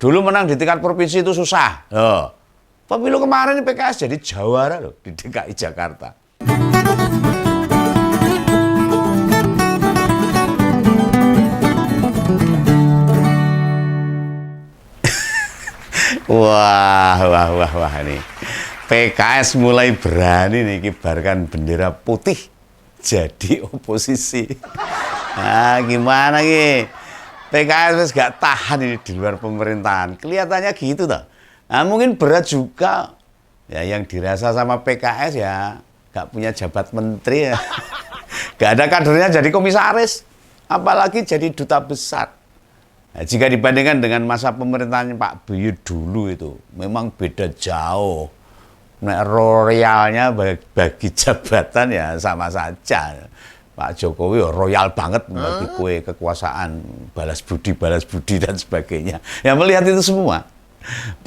Dulu menang di tingkat provinsi itu susah. Pemilu kemarin PKS jadi jawara loh di DKI Jakarta. Wah ini. PKS mulai berani nih kibarkan bendera putih jadi oposisi. Nah, gimana nih? PKS gak tahan ini di luar pemerintahan. Kelihatannya gitu toh. Nah, mungkin berat juga ya yang dirasa sama PKS ya gak punya jabat menteri ya. Gak ada kadernya jadi komisaris, apalagi jadi duta besar. Nah, jika dibandingkan dengan masa pemerintahan Pak Buyut dulu itu memang beda jauh. Nah, royalnya bagi jabatan ya sama saja. Pak Jokowi royal banget bagi kue kekuasaan, balas budi dan sebagainya. Ya melihat itu semua.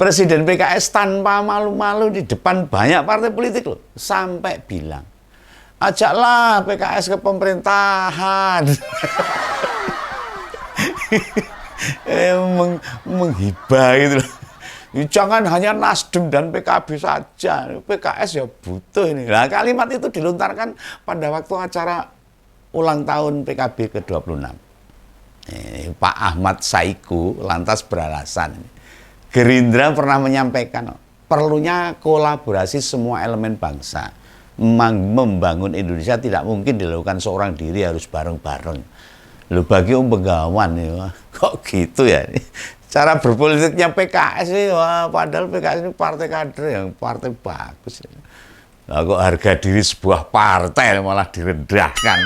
Presiden PKS tanpa malu-malu di depan banyak partai politik loh. Sampai bilang, ajaklah PKS ke pemerintahan. Menghibah gitu loh. Jangan hanya Nasdem dan PKB saja. PKS ya butuh ini. Nah, kalimat itu dilontarkan pada waktu acara ulang tahun PKB ke-26. Pak Ahmad Saiku lantas beralasan. Gerindra pernah menyampaikan perlunya kolaborasi semua elemen bangsa. Membangun Indonesia tidak mungkin dilakukan seorang diri, harus bareng-bareng. Loh, bagi Begawan ya, kok gitu ya? Cara berpolitiknya PKS ini, wah, padahal PKS ini partai kader yang partai bagus. Nah, kok harga diri sebuah partai malah direndahkan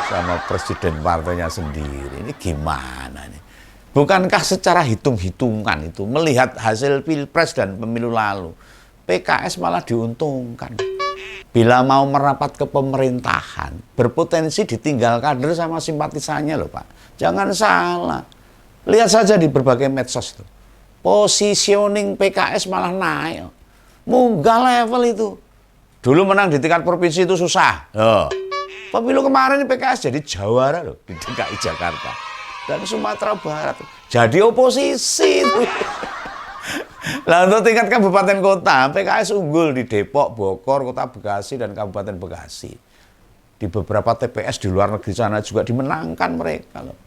sama presiden partainya sendiri. Ini gimana nih? Bukankah secara hitung-hitungan itu, melihat hasil pilpres dan pemilu lalu, PKS malah diuntungkan. Bila mau merapat ke pemerintahan, berpotensi ditinggal kader sama simpatisannya loh Pak. Jangan salah. Lihat saja di berbagai medsos tuh. Positioning PKS malah naik. Munggah level itu. Dulu menang di tingkat provinsi itu susah. Pemilu kemarin PKS jadi jawara loh di DKI Jakarta dan Sumatera Barat. Jadi oposisi itu. Nah, untuk tingkat kabupaten kota, PKS unggul di Depok, Bogor, Kota Bekasi, dan Kabupaten Bekasi. Di beberapa TPS di luar negeri sana juga dimenangkan mereka loh.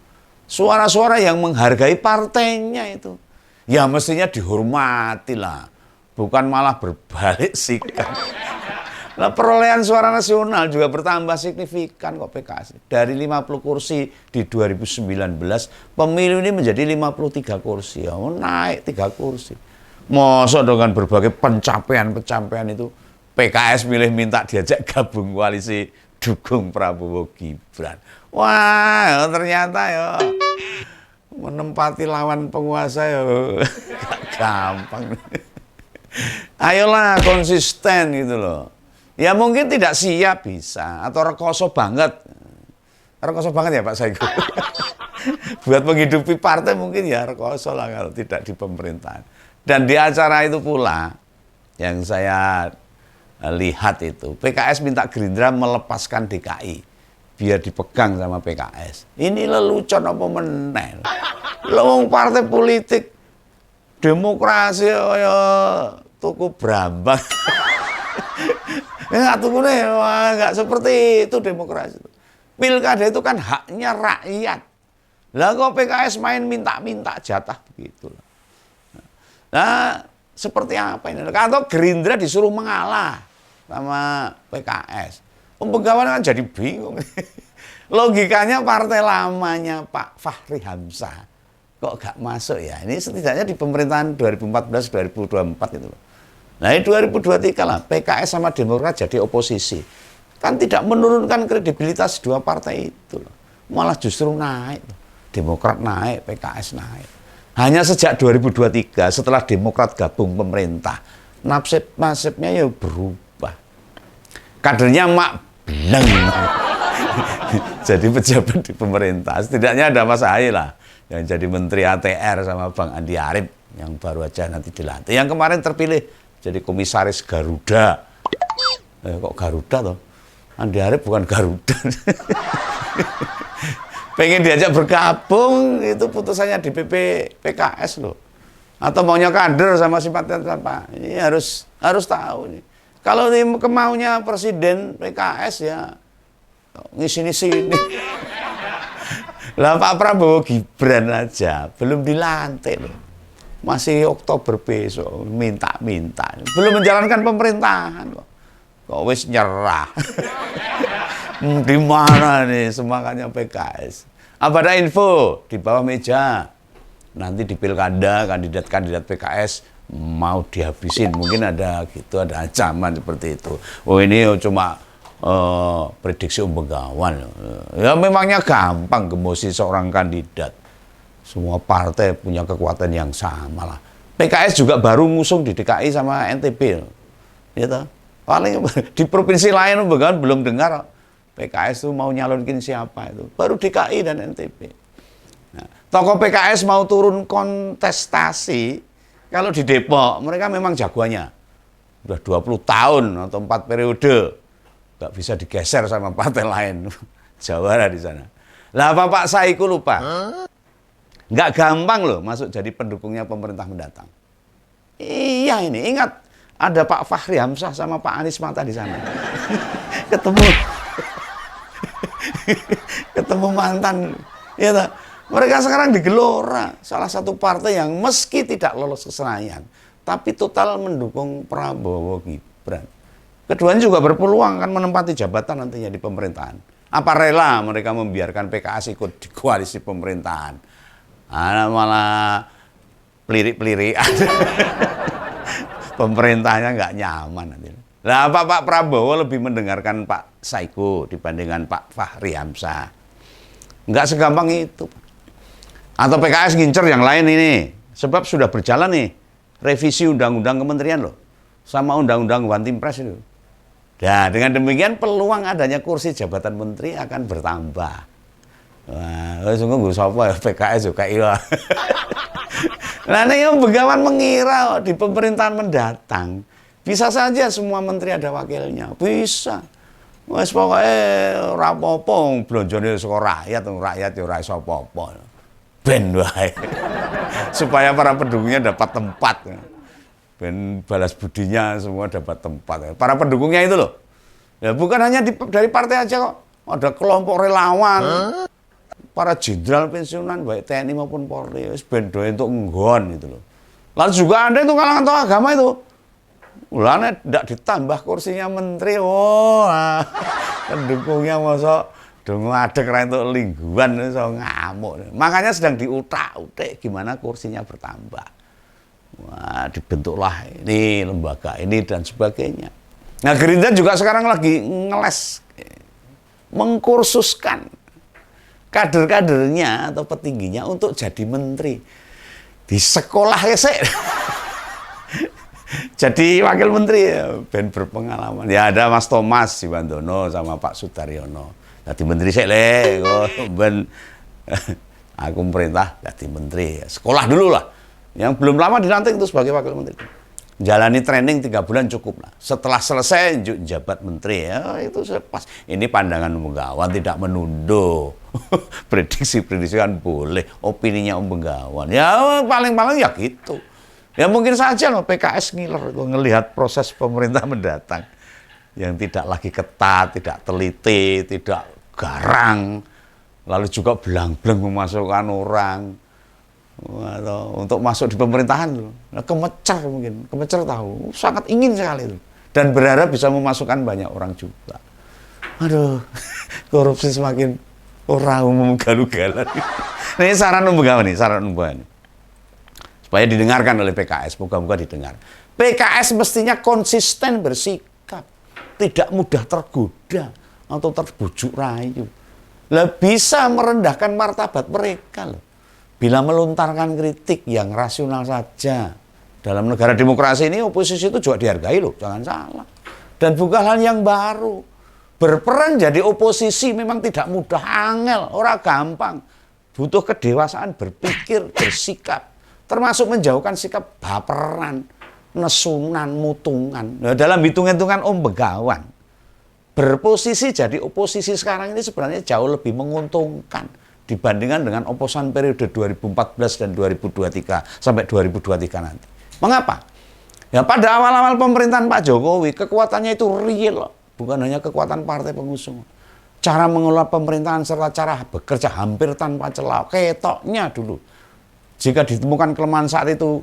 Suara-suara yang menghargai partainya itu. Ya mestinya dihormati lah. Bukan malah berbalik sikap. Nah, perolehan suara nasional juga bertambah signifikan kok PKS. Dari 50 kursi di 2019, pemilu ini menjadi 53 kursi. Ya, naik 3 kursi. Masa dengan berbagai pencapaian itu, PKS minta diajak gabung koalisi dukung Prabowo Gibran. Wah, ternyata ya menempati lawan penguasa ya gak gampang. Ayolah konsisten gitu loh. Ya mungkin tidak siap bisa, atau rekoso banget. Rekoso banget ya Pak Saiku. Buat menghidupi partai mungkin ya rekoso lah kalau tidak di pemerintahan. Dan di acara itu pula yang saya lihat itu, PKS minta Gerindra melepaskan DKI biar dipegang sama PKS. Ini lelucon apa meneh. Lewong partai politik demokrasi ya tuku brambang. Nggak tunggu nih, nggak seperti itu demokrasi. Pilkada itu kan haknya rakyat. Lah kok PKS main minta-minta jatah begitu. Nah, seperti apa ini? Atau Gerindra disuruh mengalah sama PKS. Begawan kan jadi bingung. Logikanya partai lamanya Pak Fahri Hamzah kok gak masuk ya? Ini setidaknya di pemerintahan 2014-2024 itu loh. Nah, ini 2023 lah, PKS sama Demokrat jadi oposisi. Kan tidak menurunkan kredibilitas dua partai itu loh. Malah justru naik. Demokrat naik, PKS naik. Hanya sejak 2023 setelah Demokrat gabung pemerintah, nasibnya ya berubah. Kadernya mak belang. Jadi pejabat di pemerintah. Setidaknya ada Mas Ahy lah yang jadi Menteri ATR sama Bang Andi Arief yang baru aja nanti dilantik. Yang kemarin terpilih jadi komisaris Garuda. Kok Garuda toh? Andi Arief bukan Garuda. Pengen diajak bergabung, itu putusannya DPP PKS loh. Atau maunya kader sama simpatisan apa? Ini harus tahu nih. Kalau ini kemaunya presiden PKS ya ngisi-ngisi ini. Lah Pak Prabowo Gibran aja belum dilantik loh. Masih Oktober besok minta-minta. Belum menjalankan pemerintahan kok. Kok wis nyerah. Di mana nih semangatnya PKS? Apa ada info di bawah meja? Nanti di pilkada kandidat-kandidat PKS mau dihabisin, mungkin ada gitu, ada ancaman seperti itu. Oh ini cuma prediksi Begawan. Ya memangnya gampang gemosi seorang kandidat. Semua partai punya kekuatan yang sama lah. PKS juga baru ngusung di DKI sama NTB. Gitu. Paling di provinsi lain Begawan belum dengar PKS itu mau nyalonkin siapa itu. Baru DKI dan NTB. Nah, tokoh PKS mau turun kontestasi, kalau di Depok mereka memang jagoannya. Udah 20 tahun atau 4 periode. Nggak bisa digeser sama partai lain. Jawara di sana. Lah Pak Saiku lupa. Nggak gampang loh masuk jadi pendukungnya pemerintah mendatang. Iya ini, ingat ada Pak Fahri Hamzah sama Pak Anies Mata di sana. ketemu mantan. Ya tak? Mereka sekarang di Gelora, salah satu partai yang meski tidak lolos ke Senayan, tapi total mendukung Prabowo Gibran. Keduanya juga berpeluang akan menempati jabatan nantinya di pemerintahan. Apa rela mereka membiarkan PKS ikut di koalisi pemerintahan? Malah pelirik-pelirik. Pemerintahnya nggak nyaman nanti. Lah Pak Prabowo lebih mendengarkan Pak Saiku dibandingkan Pak Fahri Hamzah. Nggak segampang itu. Atau PKS ngincer yang lain ini. Sebab sudah berjalan nih revisi undang-undang kementerian loh. Sama undang-undang One Team Press itu. Nah dengan demikian peluang adanya kursi jabatan menteri akan bertambah. Wah, sungguh gue sapa ya PKS juga iya. Nah ini yang Begawan mengira di pemerintahan mendatang bisa saja semua menteri ada wakilnya. Bisa. Wes pokoke ora apa-apa blonjone saka rakyat ya ora iso apa-apa. Ben wae. Supaya para pendukungnya dapat tempat. Ben balas budinya semua dapat tempat. Para pendukungnya itu loh. Ya bukan hanya dari partai aja kok. Ada kelompok relawan. Para jenderal pensiunan baik TNI maupun Polri wis ben do entuk nggon gitu loh. Lalu juga ada itu kalangan tokoh agama itu. Ulane ndak ditambah kursinya menteri. Oh, pendukungnya masa dong ngadeg ra entuk lingguan iso ngamuk. Makanya sedang diutak-utik gimana kursinya bertambah. Wah, dibentuklah ini lembaga ini dan sebagainya. Nah, Gerindra juga sekarang lagi ngeles mengkursuskan kader-kadernya atau petingginya untuk jadi menteri. Di sekolah sih. Jadi wakil menteri ben berpengalaman. Ya ada Mas Thomas Siwandono sama Pak Sudaryono. Jadi menteri sih le, ben aku perintah jadi menteri. Sekolah dulu lah. Yang belum lama dilantik itu sebagai wakil menteri. Jalani training 3 bulan cukup lah. Setelah selesai jabat menteri ya itu pas. Ini pandangan Begawan tidak menunduk. Prediksi-prediksi kan boleh. Opininya Begawan. Ya paling-paling ya gitu. Ya mungkin saja loh PKS ngiler ngelihat proses pemerintah mendatang yang tidak lagi ketat, tidak teliti, tidak garang, lalu juga belang-belang memasukkan orang atau untuk masuk di pemerintahan loh. Nah, kemecer mungkin, kemecer tahu, sangat ingin sekali itu dan berharap bisa memasukkan banyak orang juga. Aduh, korupsi semakin orang umum galu-galan. Ini saran Begawan nih, saran Begawan. Supaya didengarkan oleh PKS, moga-moga didengar. PKS mestinya konsisten bersikap, tidak mudah tergoda atau terbujuk rayu. Lah bisa merendahkan martabat mereka loh. Bila melontarkan kritik yang rasional saja. Dalam negara demokrasi ini oposisi itu juga dihargai loh, jangan salah. Dan bukan hal yang baru. Berperan jadi oposisi memang tidak mudah, angel, ora gampang. Butuh kedewasaan berpikir, bersikap. Termasuk menjauhkan sikap baperan, nesunan, mutungan. Nah, dalam hitung-hitungan Begawan, berposisi jadi oposisi sekarang ini sebenarnya jauh lebih menguntungkan dibandingkan dengan oposan periode 2014 dan 2023 sampai 2023 nanti. Mengapa? Ya pada awal-awal pemerintahan Pak Jokowi, kekuatannya itu real, bukan hanya kekuatan partai pengusung. Cara mengelola pemerintahan serta cara bekerja hampir tanpa celah, ketoknya dulu. Jika ditemukan kelemahan saat itu,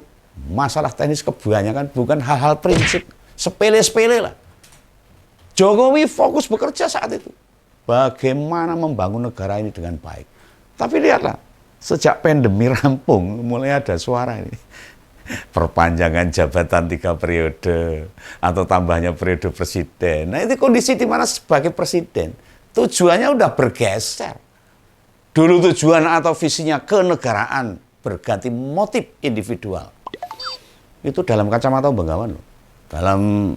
masalah teknis kebanyakan bukan hal-hal prinsip, sepele-sepele lah. Jokowi fokus bekerja saat itu. Bagaimana membangun negara ini dengan baik. Tapi lihatlah, sejak pandemi rampung, mulai ada suara ini. Perpanjangan jabatan 3 periode, atau tambahnya periode presiden. Nah itu kondisi di mana sebagai presiden, tujuannya udah bergeser. Dulu tujuan atau visinya kenegaraan, berganti motif individual. Itu dalam kacamata Bengawan loh. Dalam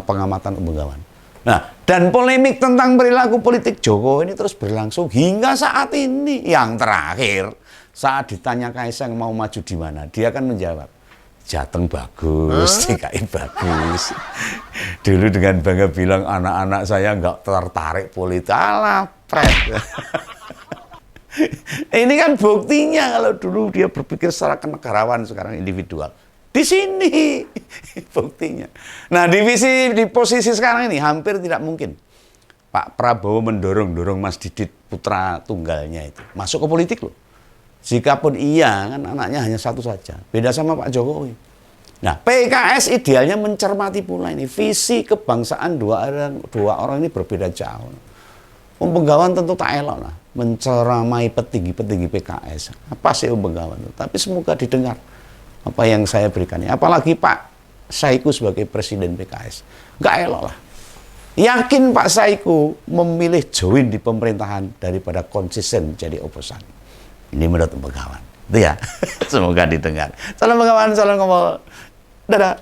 pengamatan Bengawan. Nah, dan polemik tentang perilaku politik Jokowi ini terus berlangsung hingga saat ini. Yang terakhir, saat ditanya Kaisang mau maju di mana, dia akan menjawab, Jateng bagus, DKI bagus. Dulu dengan bangga bilang anak-anak saya nggak tertarik politik. Alah, pret. Ini kan buktinya kalau dulu dia berpikir secara kenegarawan, sekarang individual. Di sini buktinya. Nah, di posisi sekarang ini hampir tidak mungkin Pak Prabowo mendorong Mas Didit putra tunggalnya itu masuk ke politik loh. Jikapun iya, kan anaknya hanya satu saja. Beda sama Pak Jokowi. Nah, PKS idealnya mencermati pula ini visi kebangsaan dua orang ini berbeda jauh. Bengawan tentu tak elok lah menceramai petinggi-petinggi PKS. Apa sih Bengawan itu? Tapi semoga didengar apa yang saya berikan ini. Apalagi Pak Saiku sebagai presiden PKS. Nggak elok lah. Yakin Pak Saiku memilih join di pemerintahan daripada konsisten jadi oposan. Ini menurut Bengawan. Itu ya. Semoga didengar. Salam Bengawan, salam ngomong. Dadah.